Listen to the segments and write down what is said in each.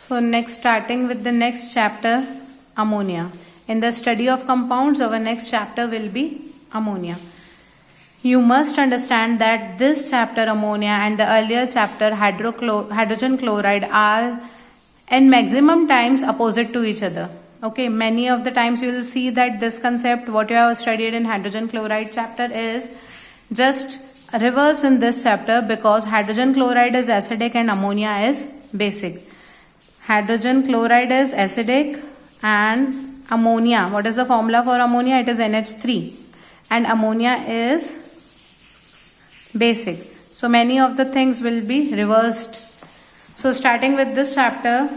So next, starting with the next chapter, ammonia. In the study of compounds, our next chapter will be ammonia. You must understand that this chapter ammonia and the earlier chapter hydrogen chloride are in maximum times opposite to each other. Okay, many of the times you will see that this concept what you have studied in hydrogen chloride chapter is just reverse in this chapter, because hydrogen chloride is acidic and ammonia is basic. Hydrogen chloride is acidic and ammonia, what is the formula for ammonia? It is NH3, and ammonia is basic. So many of the things will be reversed. So starting with this chapter,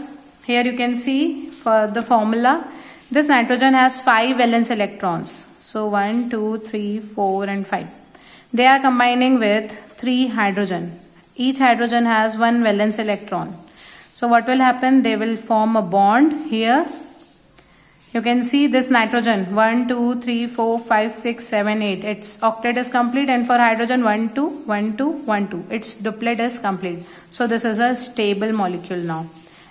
here you can see for the formula, this nitrogen has 5 valence electrons. So 1, 2, 3, 4 and 5. They are combining with 3 hydrogen. Each hydrogen has 1 valence electron. So what will happen? They will form a bond here. You can see this nitrogen 1, 2, 3, 4, 5, 6, 7, 8. Its octet is complete, and for hydrogen 1, 2, 1, 2, 1, 2. Its duplet is complete. So this is a stable molecule now.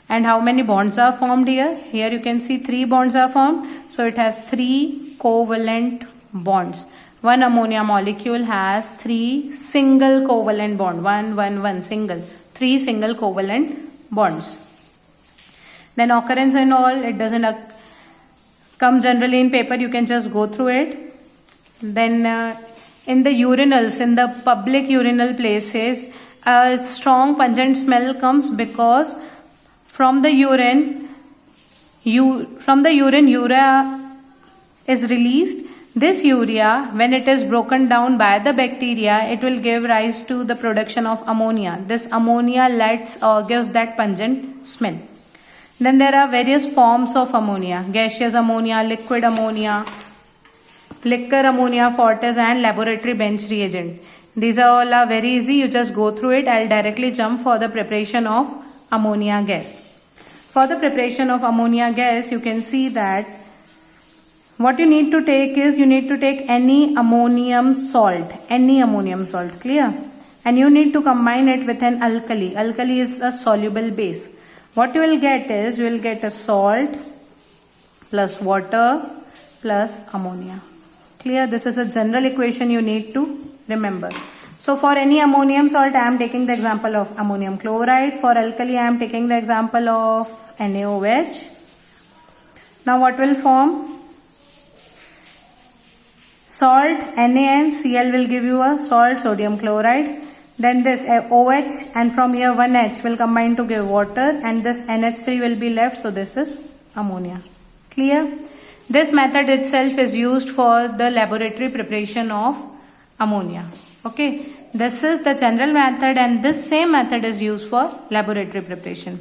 And how many bonds are formed here? Here you can see 3 bonds are formed. So it has 3 covalent bonds. One ammonia molecule has 3 single covalent bond. 1, 1, 1 single. 3 single covalent bonds. Then occurrence and all, it doesn't come generally in paper, you can just go through it. Then in the urinals, in the public urinal places, a strong pungent smell comes because from the urine urea is released. This urea, when it is broken down by the bacteria, it will give rise to the production of ammonia. This ammonia gives that pungent smell. Then there are various forms of ammonia: gaseous ammonia, liquid ammonia, liquor ammonia fortis, and laboratory bench reagent. These all are very easy, you just go through it. I'll directly jump for the preparation of ammonia gas. For the preparation of ammonia gas, you can see that what you need to take is, you need to take any ammonium salt, clear? And you need to combine it with an alkali. Alkali is a soluble base. What you will get is, you will get a salt plus water plus ammonia. Clear? This is a general equation you need to remember. So for any ammonium salt, I am taking the example of ammonium chloride. For alkali, I am taking the example of NaOH. Now what will form? Salt, Na and Cl will give you a salt, sodium chloride. Then this OH, and from here 1H will combine to give water, and this NH3 will be left. So this is ammonia. Clear? This method itself is used for the laboratory preparation of ammonia. Okay. This is the general method, and this same method is used for laboratory preparation.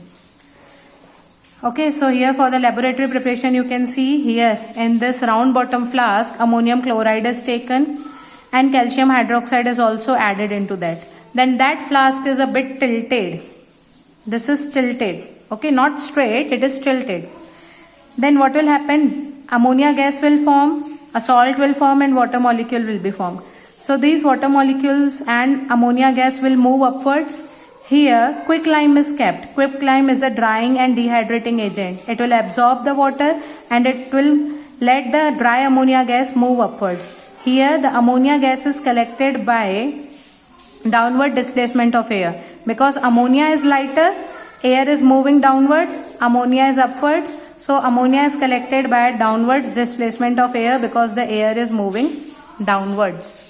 Okay, so here for the laboratory preparation, you can see here in this round bottom flask, ammonium chloride is taken and calcium hydroxide is also added into that. Then that flask is a bit tilted. This is tilted. Okay, not straight, it is tilted. Then what will happen? Ammonia gas will form, a salt will form, and water molecule will be formed. So these water molecules and ammonia gas will move upwards. Here quicklime is kept. Quicklime is a drying and dehydrating agent. It will absorb the water and it will let the dry ammonia gas move upwards. Here the ammonia gas is collected by downward displacement of air. Because ammonia is lighter, air is moving downwards, ammonia is upwards. So ammonia is collected by downwards displacement of air because the air is moving downwards.